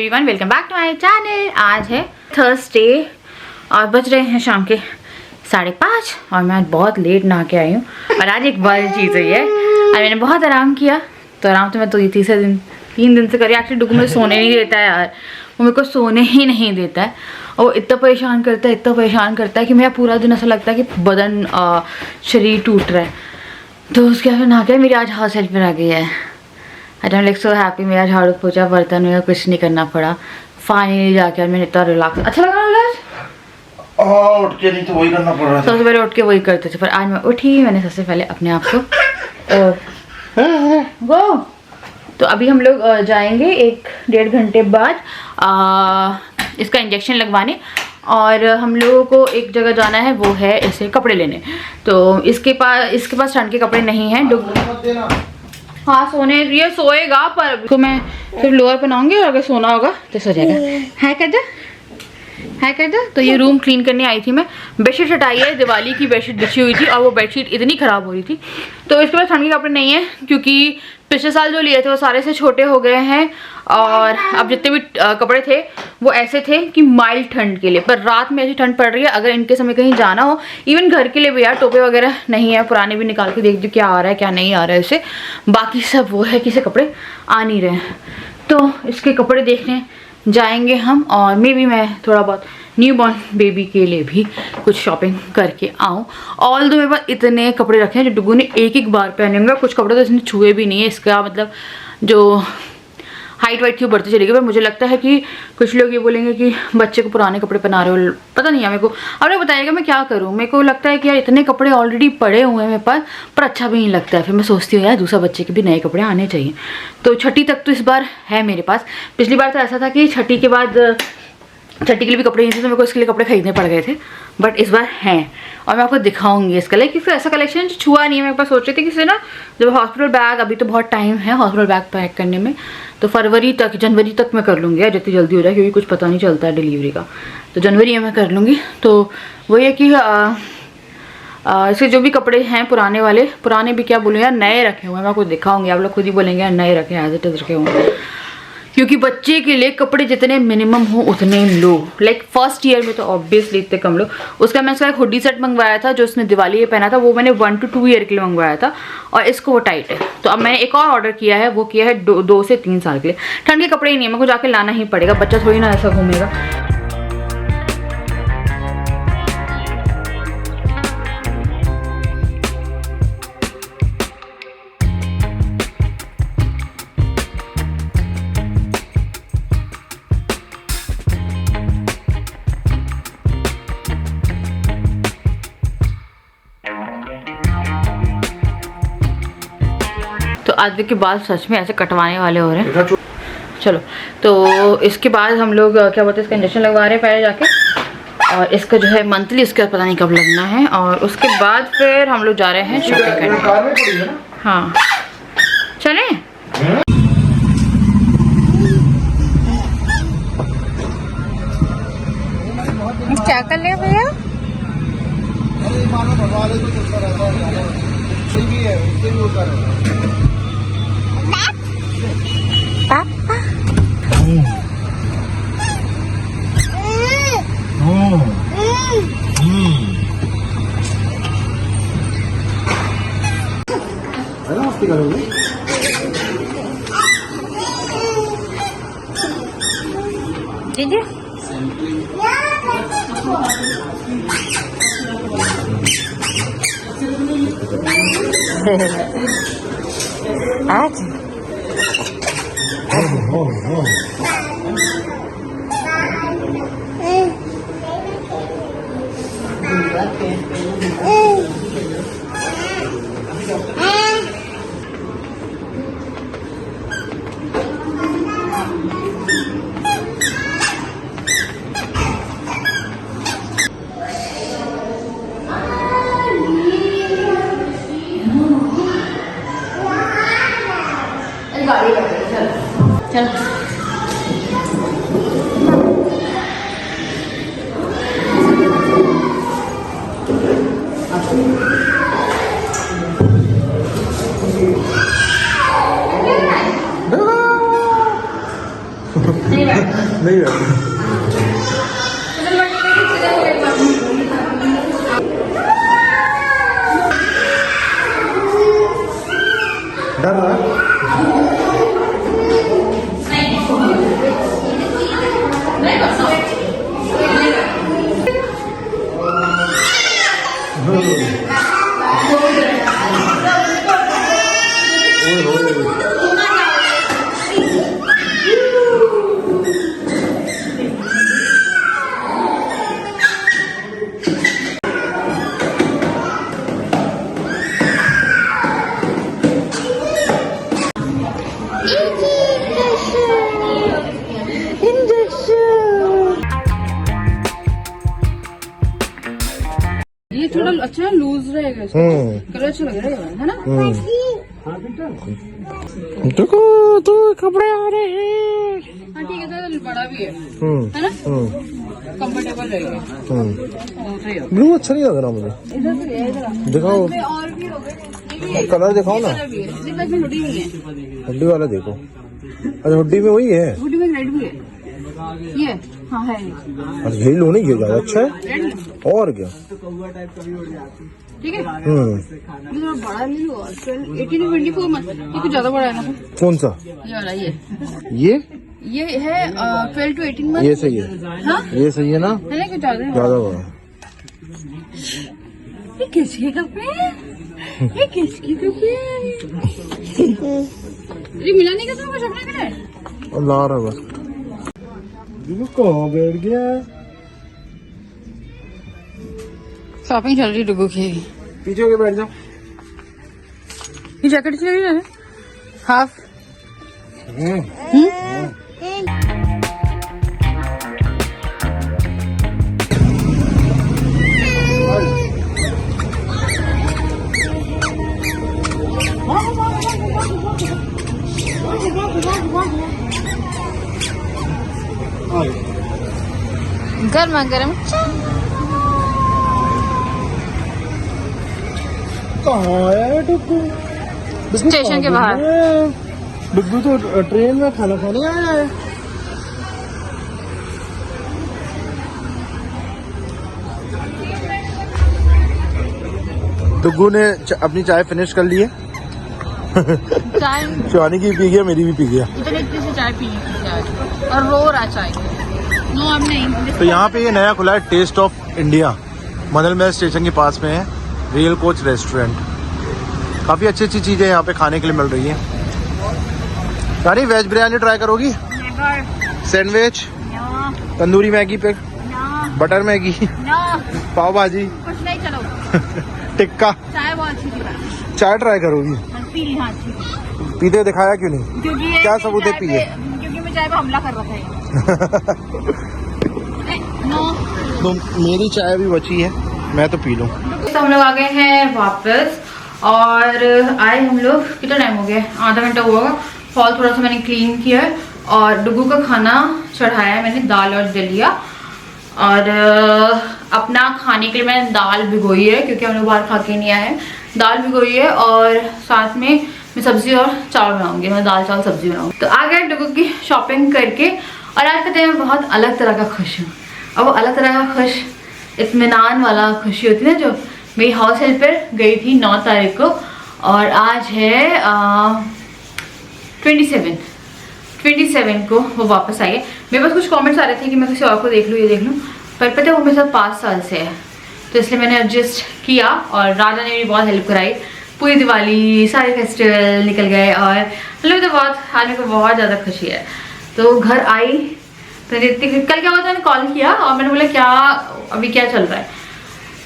Everyone, welcome back to my channel. आज है Thursday और बज रहे हैं शाम के 5:30 और मैं आज बहुत लेट नहा के आई हूँ। और आज एक बड़ी चीज़ हुई है, और मैंने बहुत आराम किया। तो आराम तो मैं तो 3 दिन से करी। एक्चुअली डुगू मुझे सोने नहीं देता है यार, वो मेरे को सोने ही नहीं देता है। और वो इतना परेशान करता है कि मेरा पूरा दिन ऐसा लगता है कि बदन शरीर टूट रहा है। तो उसके बाद नहा के मेरी आज हाउस हेल्पर आ गई है। I am like so happy. मेरा झाड़ू पोछा बर्तन मेरा कुछ नहीं करना पड़ा। फाइनली जाके मैंने इतना रिलैक्स, अच्छा लगा ना। उठ के नहीं तो वही करना पड़ रहा था। सबसे पहले उठ के वही करते थे, पर आज मैं उठी, मैंने सबसे पहले अपने आप को गो। तो अभी हम लोग जाएंगे 1-1.5 घंटे बाद इसका इंजेक्शन लगवाने। और हम लोगों को एक जगह जाना है, वो है ऐसे कपड़े लेने। तो इसके पास ठंड के कपड़े नहीं हैं। हाँ सोने, ये सोएगा पर तो मैं सिर्फ लोअर पहनाऊंगी और अगर सोना होगा तो सो जाएगा। है कर जा। तो ये रूम क्लीन करने आई थी मैं। बेडशीट हटाई है, दिवाली की बेडशीट बिछी हुई थी और वो बेडशीट इतनी ख़राब हो रही थी। तो इसके पास ठंड के कपड़े नहीं है, क्योंकि पिछले साल जो लिए थे वो सारे से छोटे हो गए हैं। और अब जितने भी कपड़े थे वो ऐसे थे कि माइल्ड ठंड के लिए, पर रात में ऐसी ठंड पड़ रही है। अगर इनके समय कहीं जाना हो, इवन घर के लिए भी यार टोपे वगैरह नहीं है, पुराने भी निकाल के देख दो क्या आ रहा है क्या नहीं आ रहा है इससे। बाकी सब वो है कि इसे कपड़े आ नहीं रहे हैं। तो इसके कपड़े देखने जाएंगे हम, और मे बी मैं थोड़ा बहुत न्यू बॉर्न बेबी के लिए भी कुछ शॉपिंग करके आऊँ। ऑल दो मेरे पास इतने कपड़े रखे हैं जो डुगू ने एक बार पहने होंगे। कुछ कपड़े तो इसने छुए भी नहीं है। इसका मतलब जो हाइट वाइट थी वो बढ़ती चलेगी। पर मुझे लगता है कि कुछ लोग ये बोलेंगे कि बच्चे को पुराने कपड़े पहना रहे हो, पता नहीं है मेरे को। अब नहीं बताइएगा मैं क्या करूँ। मेरे को लगता है कि यार इतने कपड़े ऑलरेडी पड़े हुए हैं मेरे पास, पर अच्छा भी नहीं लगता है। फिर मैं सोचती हूँ यार दूसरा बच्चे के भी नए कपड़े आने चाहिए। तो 6ठी तक तो इस बार है मेरे पास। पिछली बार तो ऐसा था कि 6ठी के बाद 6ठी के लिए भी कपड़े नहीं थे, तो मेरे को इसके लिए कपड़े खरीदने पड़ गए थे। बट इस बार हैं और मैं आपको दिखाऊंगी इसका, लाइक फिर ऐसा कलेक्शन छुआ नहीं है। मैं एक बार सोच रही थी कि ना जब हॉस्पिटल बैग, अभी तो बहुत टाइम है हॉस्पिटल बैग पैक करने में, तो जनवरी तक मैं कर लूँगी यार, जितनी जल्दी हो जाए, क्योंकि कुछ पता नहीं चलता है डिलीवरी का। तो जनवरी में मैं कर लूँगी। तो वही है कि इसके जो भी कपड़े हैं पुराने वाले, पुराने भी क्या बोलूँ यार, नए रखे हुए हैं। मैं आपको दिखाऊंगी, आप लोग खुद ही बोलेंगे यार नए रखे, एज इट इज रखे हुए हैं। क्योंकि बच्चे के लिए कपड़े जितने मिनिमम हो उतने लो। लाइक फर्स्ट ईयर में तो ऑब्वियसली इतने कम लो। उसका मैं इसका एक हुडी सेट मंगवाया था जो उसने दिवाली में पहना था, वो मैंने 1 to 2 ईयर के लिए मंगवाया था, और इसको वो टाइट है। तो अब मैंने एक और ऑर्डर किया है, वो किया है 2 से 3 साल के लिए। ठंड के कपड़े ही नहीं है, मेरे को जाके लाना ही पड़ेगा, बच्चा थोड़ी ना ऐसा घूमेगा। तो आदित्य के बाल सच में ऐसे कटवाने वाले हो रहे हैं। चलो, तो इसके बाद हम लोग क्या बोलते हैं, इसका इंजेक्शन लगवा रहे हैं पहले जाके। और इसका जो है मंथली, इसका पता नहीं कब लगना है। और उसके बाद फिर हम लोग जा रहे हैं शॉपिंग करने। हाँ चलें। क्या कर ले भैया? दीदी आज चल नहीं है। डर रहा है? ये थोड़ा अच्छा लूज रहेगा, कलर अच्छा लग रहा है ना। देखो तो कपड़े आ रहे हैं। हाँ ठीक है, तो बड़ा भी है ना, कंफर्टेबल रहेगा। ब्लू अच्छा नहीं लग रहा मुझे। इधर से इधर दिखाओ, और भी हो गए, कलर दिखाओ ना। हुडी नहीं है, हुडी वाला देखो। अच्छा हुडी में वही है, हुडी में रेड भी है ये। हाँ है, अच्छा यही लो नहीं, ये ज्यादा अच्छा है। और क्या, ठीक है। ये थोड़ा बड़ा ले लो, 18-24 मत, ये कुछ ज्यादा बड़ा है ना। कौन सा? ये वाला, ये है 12 to 18 मंथ। ये सही है। हाँ ये सही है ना, है ना, कुछ ज्यादा बड़ा। ये किसके कपड़े हैं? ये किसके कपड़े हैं? ये मिला नहीं क्या तुमको चपने के लिए? और ला रहा बस। कहाँ बैठ गया? शॉपिंग चल रही डुगू की। पीछे होके बैठ जाओ। ये जैकेट चल रही है हाफ। गर्मा गर्म कहाँ है डुगू? स्टेशन के बाहर। डुगू तो ट्रेन में खाना खाने आया है। डुगू ने अपनी चाय फिनिश कर ली है। चाय शिवानी की पी गया, मेरी भी पी गया। इतनी से चाय पी और रो रहा चाय। नो अब नहीं। तो यहाँ पे ये नया खुला है test of India, Madal Mahal station के पास में है, रियल कोच रेस्टोरेंट। काफ़ी अच्छी अच्छी चीज़ें यहाँ पे खाने के लिए मिल रही हैं। यानी वेज बिरयानी ट्राई करोगी? सैंडविच, तंदूरी मैगी, पे बटर मैगी, पाव भाजी, कुछ नहीं, चलो टिक्का, चाय बहुत अच्छी थी। चाय ट्राई करोगी? पीते दिखाया क्यों नहीं? क्योंकि क्या सबूत है पिए? क्योंकि मैं चाय पे हमला कर रहा था। तो मेरी चाय भी बची है, मैं तो पी लूँ। तो हम लोग आ गए हैं वापस और आए हम लोग, कितना टाइम हो गया, आधा घंटा हुआ होगा। हॉल थोड़ा सा मैंने क्लीन किया है और डुगू का खाना चढ़ाया है मैंने, दाल और दलिया। और अपना खाने के लिए मैंने दाल भिगोई है क्योंकि हम लोग बाहर खा के नहीं आए हैं। दाल भिगोई है और साथ में मैं सब्जी और चावल बनाऊंगी, मैं दाल चावल सब्जी बनाऊंगी। तो आ गए डुगू की शॉपिंग करके और आज का दिन मैं बहुत अलग तरह का खुश हूँ। और वो अलग तरह का खुश इत्मीनान वाला खुशी होती है ना, जो मेरी हाउस हेल्पर गई थी 9 तारीख को और आज है 27 को वो वापस आई है। मेरे पास कुछ कमेंट्स आ रहे थे कि मैं किसी और को देख लूँ, ये देख लूँ, पर पता है वो मेरे साथ 5 साल से है, तो इसलिए मैंने एडजस्ट किया। और राजा ने मेरी बहुत हेल्प कराई, पूरी दिवाली सारे फेस्टिवल निकल गए और मतलब तो बहुत आज मेरे को बहुत ज़्यादा खुशी है। तो घर आई तो कल क्या हुआ था, मैंने कॉल किया और मैंने बोला क्या अभी क्या चल रहा है,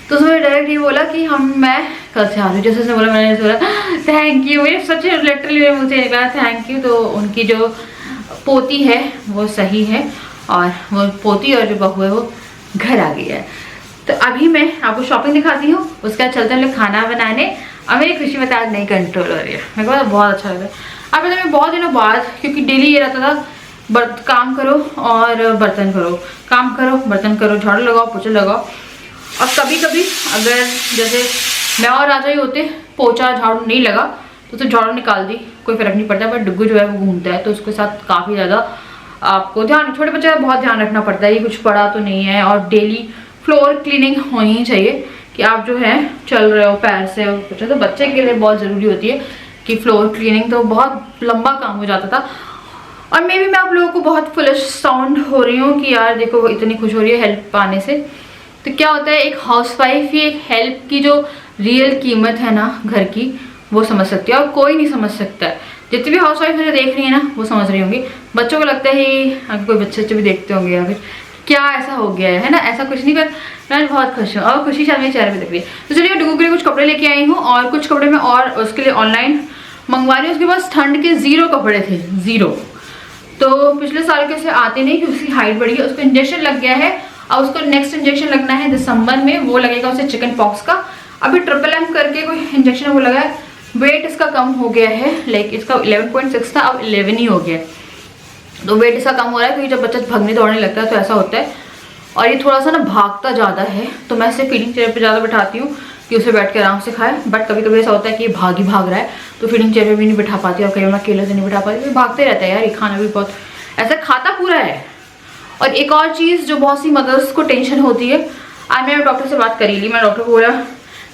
तो उसने डायरेक्ट ये बोला कि मैं कल से आ रही हूँ। जैसे उसने बोला मैंने बोला थैंक यू, मेरे सच लिटरली मुझे निकला थैंक यू। तो उनकी जो पोती है वो सही है और वो पोती और जो बहू है वो घर आ गई है। तो अभी मैं आपको शॉपिंग दिखाती हूँ, उसके बाद चलते हैं लोग खाना बनाने और मेरी खुशी में आज नहीं कंट्रोल हो रही है। मेरे को बहुत अच्छा लग रहा है। अब मैं बहुत दिनों बाद, क्योंकि डेली ये रहता था काम करो और बर्तन करो, काम करो बर्तन करो, झाड़ू लगाओ पोछा लगाओ। और कभी कभी अगर जैसे मैं और राजा ही होते, पोछा झाड़ू नहीं लगा तो झाड़ू निकाल दी, कोई फर्क नहीं पड़ता। बट डुग्गू जो है वो घूमता है तो उसके साथ काफ़ी ज़्यादा आपको ध्यान, छोटे बच्चे का बहुत ध्यान रखना पड़ता है, ये कुछ बड़ा तो नहीं है। और डेली फ्लोर क्लीनिंग होनी ही चाहिए कि आप जो है चल रहे हो पैर से और कुछ, तो बच्चे के लिए बहुत ज़रूरी होती है कि फ्लोर क्लीनिंग, तो बहुत लंबा काम हो जाता था। और मे भी मैं आप लोगों को बहुत फुलिश साउंड हो रही हूँ कि यार देखो वो इतनी खुश हो रही है हेल्प पाने से। तो क्या होता है, एक हाउसवाइफ ही एक हेल्प की जो रियल कीमत है ना घर की, वो समझ सकती है और कोई नहीं समझ सकता है। जितनी भी हाउसवाइफ मुझे देख रही है ना वो समझ रही होंगी। बच्चों को लगता है अगर कोई बच्चे भी देखते होंगे या फिर क्या ऐसा हो गया है ना, ऐसा कुछ नहीं, पर मैं बहुत खुश हूँ और खुशी शायद मेरे चेहरे पे दिख रही है। तो चलिए मैं डुगू के लिए कुछ कपड़े लेके आई हूँ और कुछ कपड़े मैं और उसके लिए ऑनलाइन मंगवा रही हूँ। उसके पास ठंड के 0 कपड़े थे, 0। तो पिछले साल के से आते नहीं कि उसकी हाइट बढ़ी है, उसको इंजेक्शन लग गया है और उसको नेक्स्ट इंजेक्शन लगना है दिसंबर में, वो लगेगा उसे चिकन पॉक्स का। अभी MMM करके कोई इंजेक्शन वो लगा है। वेट इसका कम हो गया है, लाइक इसका 11.6 था, अब 11 ही हो गया है। तो वेट इसका कम हो रहा है क्योंकि जब बच्चा भागने दौड़ने लगता है तो ऐसा होता है। और ये थोड़ा सा ना भागता ज़्यादा है, तो मैं इसे फीडिंग चेयर पे ज़्यादा बैठाती हूँ कि उसे बैठ के आराम से खाए। बट कभी कभी ऐसा होता है कि ये भाग रहा है तो फीडिंग चेयर पे भी नहीं बैठा पाती और कई बार मैं अकेले से नहीं बैठा पाती, तो भागते रहता है यार। ये खाना भी बहुत ऐसा खाता पूरा है। और एक और चीज़ जो बहुत सी मदर्स को टेंशन होती है, आज मैंने डॉक्टर से बात करी ली। मैं डॉक्टर को बोला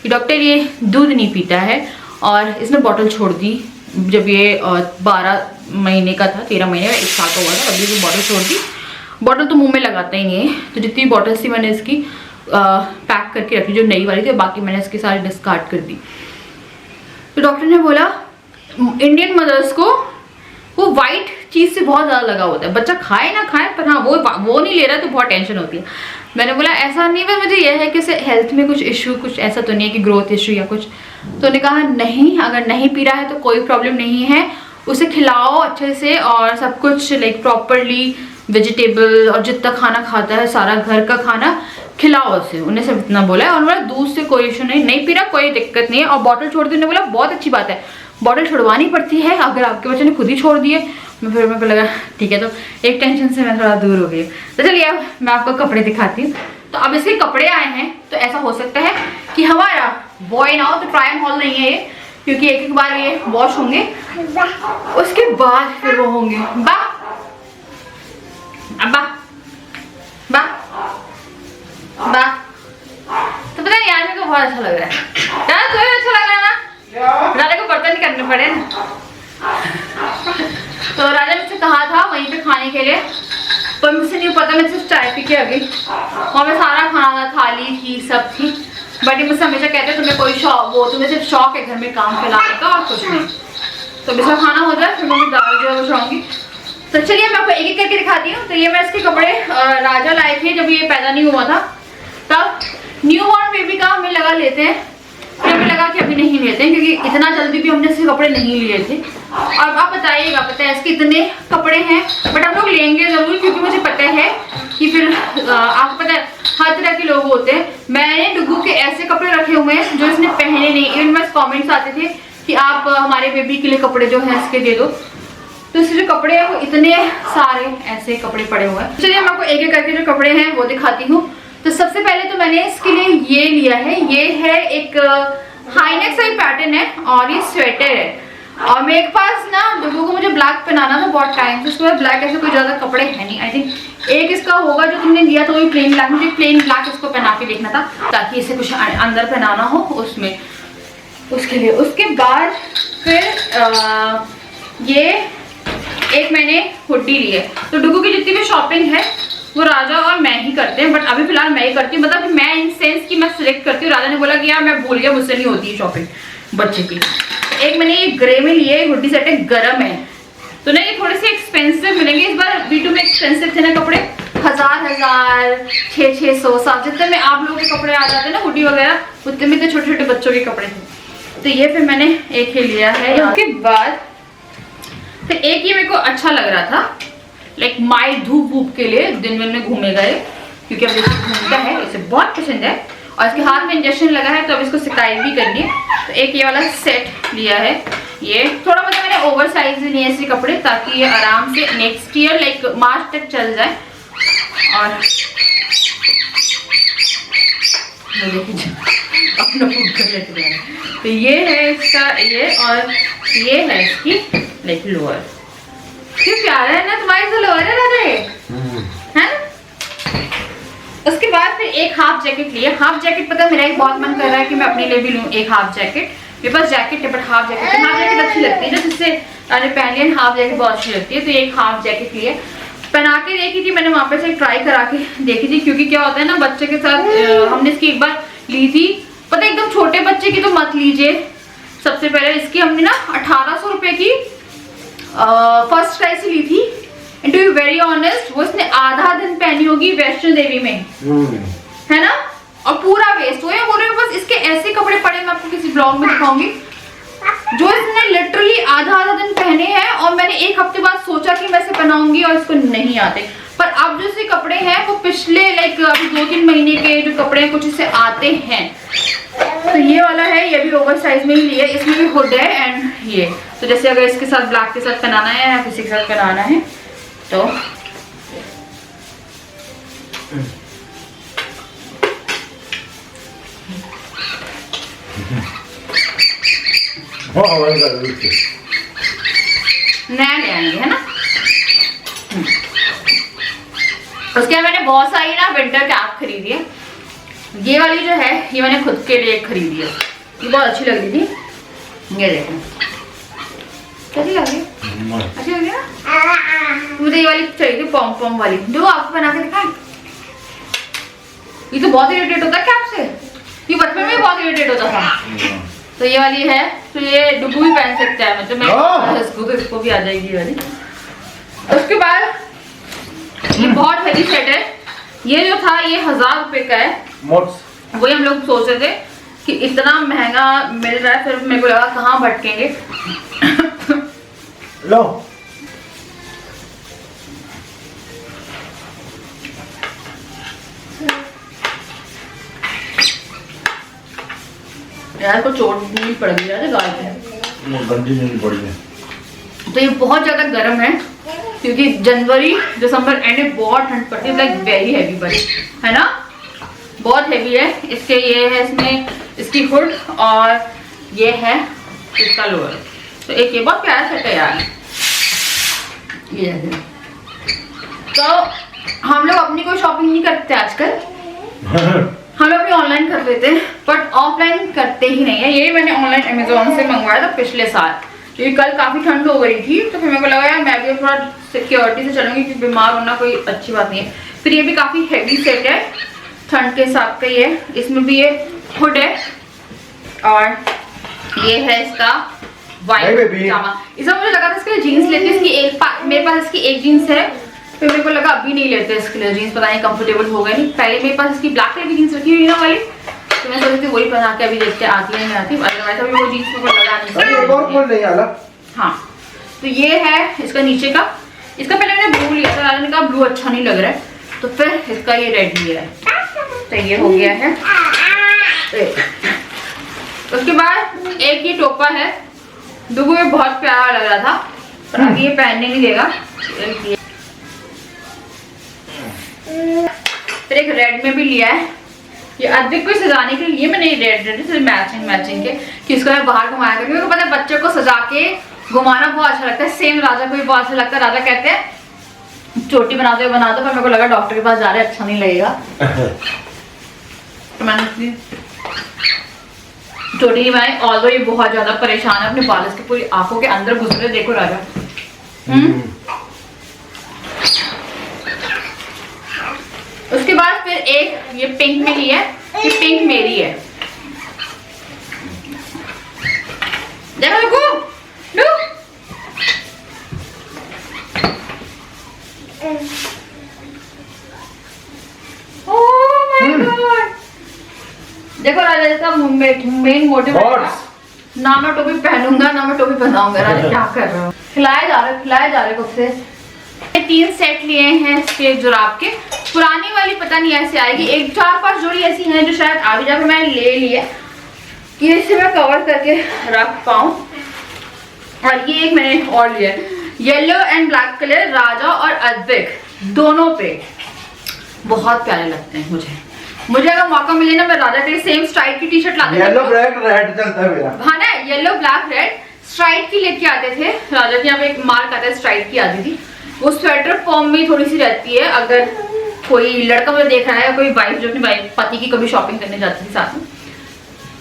कि डॉक्टर ये दूध नहीं पीता है और इसने बॉटल छोड़ दी जब ये 12 महीने का था, 13 महीने का, 1 साल का हुआ था, अभी भी बॉटल छोड़ दी। बॉटल तो मुंह में लगाता ही नहीं है। तो जितनी बॉटल्स थी मैंने इसकी पैक करके रखी, जो नई वाली थी, बाकी मैंने इसकी सारी डिस्कार्ड कर दी। तो डॉक्टर ने बोला इंडियन मदर्स को वो वाइट चीज़ से बहुत ज़्यादा लगा होता है, बच्चा खाए ना खाए पर हाँ वो नहीं ले रहा है तो बहुत टेंशन होती है। मैंने बोला ऐसा नहीं, बस मुझे यह है कि हेल्थ में कुछ इशू, कुछ ऐसा तो नहीं है कि ग्रोथ इशू या कुछ। तो उन्होंने कहा नहीं, अगर नहीं पी रहा है तो कोई प्रॉब्लम नहीं है, उसे खिलाओ अच्छे से और सब कुछ लाइक प्रॉपरली वेजिटेबल और जितना खाना खाता है सारा घर का खाना खिलाओ उसे। उन्हें सब इतना बोला है और बोला दूध से कोई इशू नहीं पी रहा, कोई दिक्कत नहीं है। और बॉटल छोड़ दी, उन्होंने बोला बहुत अच्छी बात है, बॉटल छुड़वानी पड़ती है, अगर आपके बच्चे ने खुद ही छोड़ दिए। फिर मेरे को लगा ठीक है, तो एक टेंशन से मैं थोड़ा दूर हो गई। तो चलिए अब मैं आपको कपड़े दिखाती हूँ। तो अब इसके कपड़े आए हैं, तो ऐसा हो सकता है कि हमारा बॉय ना हो, तो ट्राई एंड हॉल नहीं है ये, क्योंकि एक बार ये वॉश होंगे उसके बाद फिर वो होंगे। बा अब्बा बा बा। तो पता नहीं यार मेरे को बहुत अच्छा लग रहा है यार, तुम्हें अच्छा लग रहा है ना? राजा को बर्तन नहीं करने पड़े ना। तो राजा मुझसे कहा था वहीं पे खाने के लिए, पर मुझसे नहीं पता, मैं सिर्फ चाय पी के आ गई और मैं सारा खाना था, थाली थी, सब थी। बट ये मुझसे हमेशा कहते तुम्हें कोई शौक, वो तुम्हें सिर्फ शौक है घर में काम फैलाने का और कुछ नहीं। तो इसका खाना हो जाए फिर मैं दाल जो है वो चाहूँगी। तो चलिए मैं आपको एक एक करके दिखाती हूँ। तो ये मैं इसके कपड़े राजा लाए थे जब ये पैदा नहीं हुआ था, तब न्यू बॉर्न बेबी का हमें लगा लेते हैं, फिर हमें लगा कि अभी नहीं लेते हैं क्योंकि इतना जल्दी भी हमने इसके कपड़े नहीं लिए थे। और आप बताइएगा, पता है इसके इतने कपड़े हैं, बट हम लोग लेंगे जरूर क्योंकि मुझे पता है कि फिर आपको पता है हर तरह के लोग होते हैं। मैंने डुगू के ऐसे कपड़े रखे हुए हैं जो इसने पहने नहीं। इवन मेरे कॉमेंट्स आते थे कि आप हमारे बेबी के लिए कपड़े जो है इसके दे दो, तो इसके जो कपड़े हैं वो इतने सारे ऐसे कपड़े पड़े हुए हैं। चलिए मैं आपको एक एक करके जो कपड़े हैं वो दिखाती हूँ। तो सबसे पहले तो मैंने इसके लिए ये लिया है, ये है एक हाईनेक सा पैटर्न है और ये स्वेटर है। और मेरे पास ना डुगू को मुझे ब्लैक पहनाना था बहुत टाइम से, उसके बाद ब्लैक ऐसे कोई ज़्यादा कपड़े है नहीं। आई थिंक एक इसका होगा जो तुमने दिया था, वही प्लेन ब्लैक, मुझे प्लेन ब्लैक इसको पहना के देखना था ताकि इसे कुछ अंदर पहनाना हो उसमें, उसके लिए। उसके बाद फिर ये एक मैंने हुडी ली है। तो डुगू की जितनी भी शॉपिंग है वो राजा और मैं ही करते हैं, बट अभी फिलहाल मैं ही करती हूँ। मतलब मैं इन सेंस कि मैं सिलेक्ट करती हूँ। राजा ने बोला कि यार मैं भूल गया, मुझसे नहीं होती है शॉपिंग बच्चे की। एक मैंने ये ग्रे में लिए, हुडी सेट है, गर्म है, तो ना ये थोड़े से एक्सपेंसिव मिलेंगे। इस बार V2 में एक्सपेंसिव थे ना कपड़े, 1000 600 700 जितने में आप लोगों के कपड़े आ जाते हैं ना हुडी वगैरह, उतने में तो छोटे छोटे बच्चों के कपड़े थे। तो ये फिर मैंने एक ही लिया है। उसके बाद फिर एक ये मेरे को अच्छा लग रहा था, लाइक माई धूप वूप के लिए, दिन में घूमेगा ये क्योंकि अब जैसे घूमता है, इसे बहुत पसंद है। और इसके हाथ में इंजेक्शन लगा है तो अब इसको सिकाई भी करनी है। तो एक ये वाला सेट लिया है। ये थोड़ा मतलब मैंने ओवर साइज लिए ऐसे कपड़े ताकि ये आराम से नेक्स्ट ईयर लाइक मार्च तक चल जाए। और देखिए अपना फूड कर लेते हैं। तो ये है इसका ये, और ये है इसकी लाइक लोअर, क्यों प्यारा है ना तुम्हारे से लोअर है राजा ये, है ना? उसके बाद फिर एक हाफ जैकेट लिए। हाफ जैकेट पता है मेरा एक बहुत मन कर रहा है कि मैं अपने लिए भी लूँ एक हाफ जैकेट। मेरे पास जैकेट है बट हाफ जैकेट अच्छी लगती है, जो जिससे मैंने पहन लिया। हाफ जैकेट बहुत अच्छी लगती है, तो एक हाफ जैकेट लिए। पहना के देखी थी मैंने, वहाँ पे से ट्राई करा के देखी थी, क्योंकि क्या होता है ना बच्चे के साथ हमने इसकी एक बार ली थी, पता है एकदम छोटे बच्चे की तो मत लीजिए। सबसे पहले इसकी हमने ना 1800 रुपए की फर्स्ट प्राइस ली थी। And to be very honest, वो इसने आधा दिन पहनी होगी वैष्णो देवी में, है ना, और पूरा वेस्ट हुए। बस इसके ऐसे कपड़े पड़े, मैं आपको किसी ब्लॉग में दिखाऊंगी, जो इसने लिटरली आधा दिन पहने हैं। और मैंने एक हफ्ते बाद सोचा कि मैं इसे पहनाऊंगी और इसको नहीं आते, पर अब जो इसके कपड़े हैं वो पिछले लाइक अभी 2-3 महीने के जो कपड़े हैं कुछ इससे आते हैं। तो ये वाला है, ये भी ओवर साइज में ही लिया, इसमें भी हुड है। एंड ये तो जैसे अगर इसके साथ ब्लैक के साथ पहनाना है या किसी के साथ पहनाना है तो नया ले आएंगे, है ना। उसके बाद मैंने बहुत सारी ना विंटर कैप खरीदी है। ये वाली जो है ये मैंने खुद के लिए खरीदी है, ये बहुत अच्छी लग रही थी। ये देखो कैसी लग रही है, अच्छी लग रही है ना। मुझे ये वाली चाहिए थी, पॉम पॉम वाली, जो आपको बना के दिखाएं। ये तो बहुत इरिटेट होता है कैप से, ये बचपन में बहुत इरिटेट होता था। तो ये वाली है, तो ये डुबू भी पहन सकता है, मतलब मैं इसको तो इसको भी आ जाएगी ये वाली। उसके बाद ये बहुत हेवी सेट है, ये जो था ये 1000 रुपए का है। वही हम लोग सोच रहे थे कि इतना महंगा मिल रहा है, फिर मेरे को लगा कहाँ भटकेंगे। लो यार को चोट नहीं पड़ गई है गाल पे, गंदी नहीं पड़ी है। तो ये बहुत ज्यादा गर्म है, क्योंकि जनवरी दिसंबर एंड में बहुत ठंड पड़ती है, लाइक वेरी हैवी बड़ी है ना, बहुत हैवी है। इसके ये है इसमें इसकी हुड और ये है इसका लोअर। तो एक ये बहुत प्यारा सेट है यार ये। तो हम लोग अपनी कोई शॉपिंग नहीं करते आजकल, हम लोग भी ऑनलाइन कर लेते हैं, बट ऑफलाइन करते ही नहीं है। ये मैंने ऑनलाइन अमेजोन से मंगवाया था पिछले साल, क्योंकि कल काफ़ी ठंड हो गई थी, तो फिर मेरे को लगा यार मैं भी थोड़ा सिक्योरिटी से चलूंगी, क्योंकि बीमार होना कोई अच्छी बात नहीं है। फिर ये भी काफ़ी हैवी सेट है, ठंड के हिसाब का ही है। इसमें भी ये हुड है और ये है इसका वाइट जामा। इसमें मुझे लगा था इसके लिए जीन्स लेती, इसकी एक मेरे पास इसकी एक जीन्स है, फिर मेरे को लगा अभी नहीं लेते इसके लिए जीन्स, पता नहीं कंफर्टेबल हो गए नहीं। पहले मेरे पास इसकी ब्लैक कलर की जीन्स रखी हुई ना वाली, तो मैं सोची थी वही पहना के अभी देखते आती है नहीं आती, अदरवाइज अभी वो जीन्स मेरे को लगा नहीं। हाँ तो ये है इसका नीचे का। इसका पहले मैंने ब्लू लिया था, राजा ने कहा ब्लू अच्छा नहीं लग रहा है, तो फिर इसका ये रेड लिया है। तो ये हो गया है। उसके बाद एक ये टोपा है, डुगू में बहुत प्यारा लग रहा था, पर अभी ये पहनने नहीं देगा। फिर एक रेड में भी लिया है, ये अद्विक को सजाने के लिए मैंने रेड मैचिंग के, कि इसको मैं बाहर घुमाया करूँगी। मेरे को पता है बच्चों को सजा के घुमाना बहुत अच्छा लगता है, सेम राजा को भी बहुत अच्छा लगता है। राजा कहते हैं चोटी बनाते हुए बना दो, पर मेरे को लगा डॉक्टर के पास जा रहे अच्छा नहीं लगेगा, तो मैंने चोटी नहीं बनाई। ऑल्दो ये बहुत ज्यादा परेशान है अपने बाल, इसके पूरी आंखों के अंदर घुस रहे, देखो राजा। उसके बाद फिर एक ये पिंक में ली है, ये पिंक मेरी है, देखो देखो लो। ओह माय गॉड, देखो राजा इसका मेन मोटिव ना मैं टोपी पहनूंगा ना मैं टोपी बनाऊंगा। राजा क्या कर रहे हो, खिलाए जा रहे कब से। 3 सेट लिए हैं इसके जुराब के, पुरानी वाली पता नहीं ऐसे आएगी, एक 4-5 जोड़ी ऐसी हैं जो शायद आ भी जाए, मैंने ले लिए कि इसे मैं कवर करके रख पाऊँ। और ये एक मैंने और लिया है, येलो एंड ब्लैक कलर, राजा और अद्विक दोनों पे बहुत प्यारे लगते हैं मुझे अगर मौका मिले ना मैं राजा के लिए सेम स्टाइल की टी शर्ट ला दूंगी। येलो ब्लैक रेड चलता है मेरा। हाँ ना, येलो ब्लैक रेड स्ट्राइक की लेके आते थे राजा के यहाँ पे, एक मार्क आता है स्ट्राइक की आती थी। वो स्वेटर फॉर्म में थोड़ी सी रहती है, अगर कोई लड़का मुझे देख रहा है, कोई वाइफ जो अपनी वाइफ पति की कभी शॉपिंग करने जाती थी साथ में,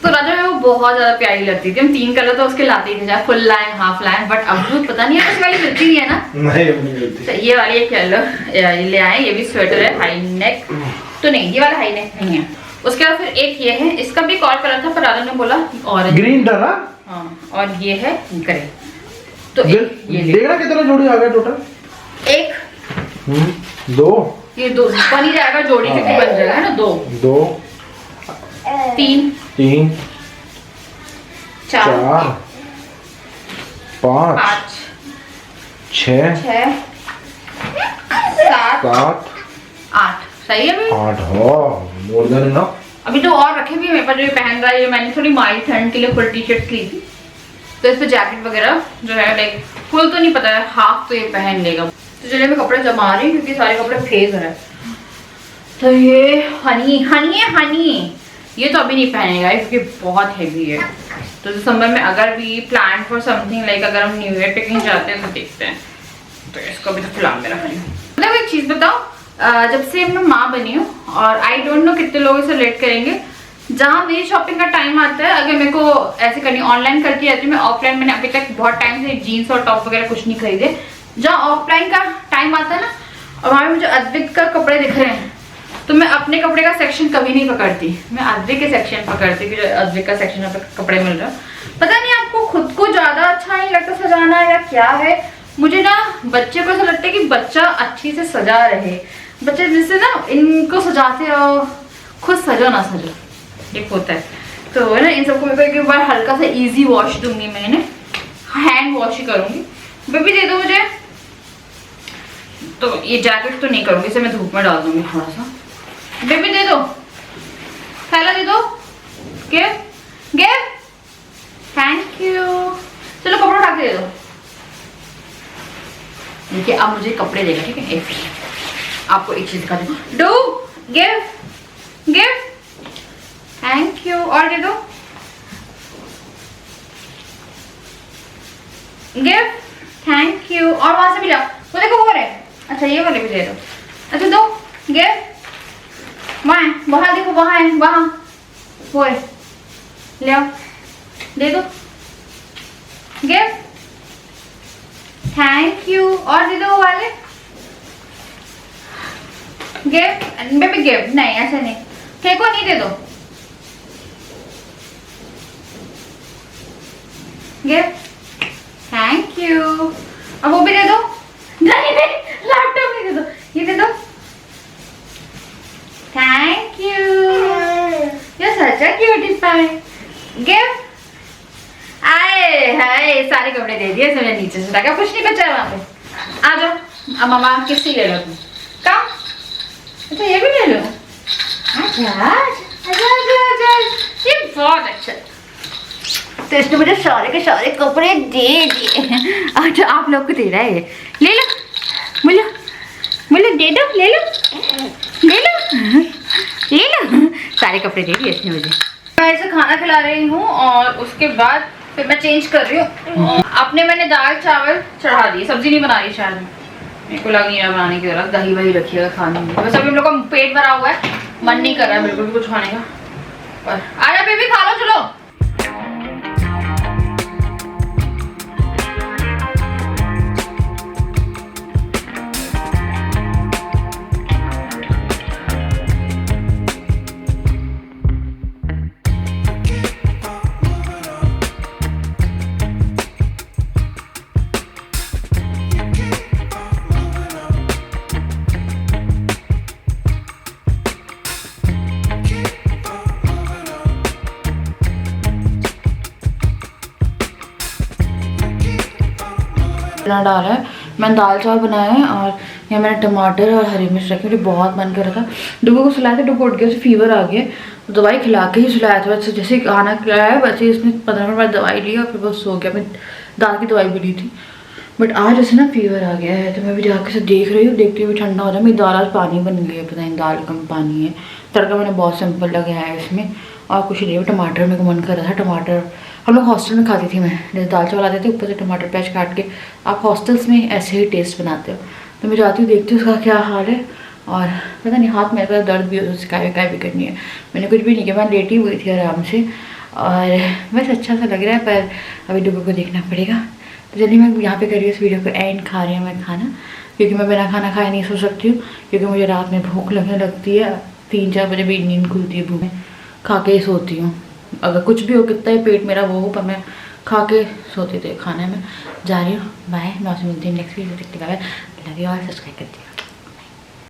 तो राजा में वो बहुत ज्यादा प्यारी लगती थी। हम 3 कलर तो उसके लाते ही थे, चाहे फुल लाए हाफ लाए, बट अब तो पता नहीं है उस वाली मिलती नहीं है ना। नहीं अब नहीं मिलती। तो ये वाली एक ले आए, ये भी स्वेटर है हाई नेक, तो नहीं ये वाला हाई नेक नहीं है। उसके बाद फिर एक ये है, इसका भी एक और कलर था पर राजा ने बोला ऑरेंज ग्रीन था ना। हाँ, और ये है ग्रे। तो ये देखना कितना जोड़ी आ गया टोटल। 1 2 ये 2 बन ही जाएगा जोड़ी, क्योंकि बन जाएगा है ना। 2 3 4 5 6 7 8 सही है भाई। 8 हो मोर देन इनफ। अभी तो और रखे भी मेरे पास, जो ये पहन रहा है, ये मैंने थोड़ी माइल्ड ठंड के लिए फुल टी शर्ट ली थी, तो इस पे जैकेट वगैरह जो है लाइक फुल तो नहीं पता है, हाफ तो ये पहन लेगा। तो चलिए मैं कपड़े जमा रही हूँ क्योंकि सारे कपड़े फेज रहे हैं। तो ये हनी ये तो अभी नहीं पहनेगा क्योंकि बहुत हैवी है। तो दिसंबर में अगर भी प्लान फॉर समथिंग लाइक अगर हम न्यू ईयर पे कहीं जाते हैं तो देखते हैं। तो इसको भी तो फिलहाल में रखनी। मतलब एक चीज़ बताओ, जब से मैं माँ बनी हूँ, और आई डोंट नो कितने लोग इसे रिलेट करेंगे, जहाँ मेरी शॉपिंग का टाइम आता है, अगर मेरे को ऐसे करनी ऑनलाइन करती रहती हूँ मैं, ऑफलाइन मैंने अभी तक बहुत टाइम से जीन्स और टॉप वगैरह कुछ नहीं खरीदे। जहाँ ऑफलाइन का टाइम आता है ना, और वहाँ पे मुझे अद्विक का कपड़े दिख रहे हैं, तो मैं अपने कपड़े का सेक्शन कभी नहीं पकड़ती, मैं अद्विक के सेक्शन पकड़ती कि अद्विक का सेक्शन में कपड़े मिल रहा है। पता नहीं आपको खुद को ज्यादा अच्छा नहीं लगता सजाना या क्या है, मुझे ना बच्चे को ऐसा लगता है कि बच्चा अच्छी से सजा रहे, बच्चे जिससे ना इनको सजाते रहो, खुद सजो ना सजो, एक होता है। तो है ना, इन सबको मैं एक बार हल्का सा इजी वॉश दूंगी, मैं इन्हें हैंड वॉश ही करूंगी। बेबी दे दो मुझे। तो ये जैकेट तो नहीं करूंगी, इसे मैं धूप में डाल दूंगी थोड़ा सा। बेबी दे दो, थैला दे दो, गिव थैंक यू। चलो कपड़ा उठा के दे दो। देखिए अब मुझे कपड़े देगा, ठीक है। आपको एक चीज दिखा दूं, डू गिव थैंक यू, और दे दो, गिव थैंक यू, और वहां से भी लाओ, वो देखो वो रहे। अच्छा ये वाले भी दे दो। अच्छा दो, गिव, वहां देखो, वहां है, वहां वो है, ले आओ, दे दो, गिव थैंक यू, और दे दो वो वाले, गिव बेबी गिव, नहीं ऐसे नहीं, फेंको नहीं, दे दो, गिव थैंक यू, और वो भी दे दो, नहीं लैपटॉप नहीं, दे दो, ये दे दो, thank you, you such a cutie pie, give. आए हाय सारे कपड़े दे दिए, मैंने नीचे से लगा, कुछ नहीं बचा है वहां पे। आ जाओ, अब मामा किसी ले लो तुम, कम। अच्छा ये भी ले लो, अच्छा ये बहुत अच्छा। तो इसने मुझे सारे के सारे कपड़े दे दिए। अच्छा आप लोग को दे रहा है ये, ले लो, मुझे दे दो, ले लो सारे कपड़े दे दिए इसने मुझे। मैं इसे खाना खिला रही हूँ और उसके बाद फिर मैं चेंज कर रही हूँ। अपने मैंने दाल चावल चढ़ा दिए, सब्जी नहीं बना रही शायद, मेरे को लग नहीं रहा बनाने की जरूरत। दही वही रखिएगा खाने में, बस अभी हम लोग का पेट भरा हुआ है, मन नहीं कर रहा है बिल्कुल भी कुछ खाने का। पर आजा बेबी खा लो, चलो। डाला है, मैंने दाल चावल बनाए हैं और यहाँ मैंने टमाटर और हरी मिर्च रखी। मुझे बहुत मन कर रहा था, डुगू को सुलाया था, डुगू उठ गया, उसे फीवर आ गया, तो दवाई खिला के ही सुलाया था। वैसे जैसे खाना खिलाया है वैसे इसने 15 मिनट बाद दवाई ली और फिर बस सो गया। मैं दाल की दवाई भी ली थी, बट आज ऐसे ना फीवर आ गया है, तो मैं भी जाके से देख रही हूँ, देखती हुई ठंडा हो रहा है। मेरी दाल आज पानी बन गई है, पता नहीं दाल कम पानी है। तड़का मैंने बहुत सिंपल लगाया है इसमें और कुछ नहीं। टमाटर मेरे को मन कर रहा था, टमाटर हम लोग हॉस्टल में खाती थी, मैं जैसे दाल चावल आते थे ऊपर से टमाटर प्याज काट के, आप हॉस्टल्स में ऐसे ही टेस्ट बनाते हो। तो मैं जाती हूँ देखती हूँ उसका क्या हाल है, और पता नहीं हाथ मेरे का दर्द भी हो, शिकायत भी करनी है। मैंने कुछ भी नहीं किया, मैं लेटी हुई थी आराम से, और बस अच्छा सा लग रहा है, पर अभी डुगू को देखना पड़ेगा। तो चलिए मैं यहाँ पे कर रही हूँ इस वीडियो को एंड, खा रही हूँ मैं खाना, क्योंकि मैं बिना खाना खाए नहीं सो सकती हूँ, क्योंकि मुझे रात में भूख लगने लगती है, 3-4 बजे भी नींद खुलती है, भूख में खा के ही सोती हूँ। अगर कुछ भी हो, कितना ही पेट मेरा वो हो, पर मैं खा के सोती थी खाने में। जा रही हूँ, बाय, मैं आपसे मिलती हूँ next video, tick love you और सब्सक्राइब कर दिया।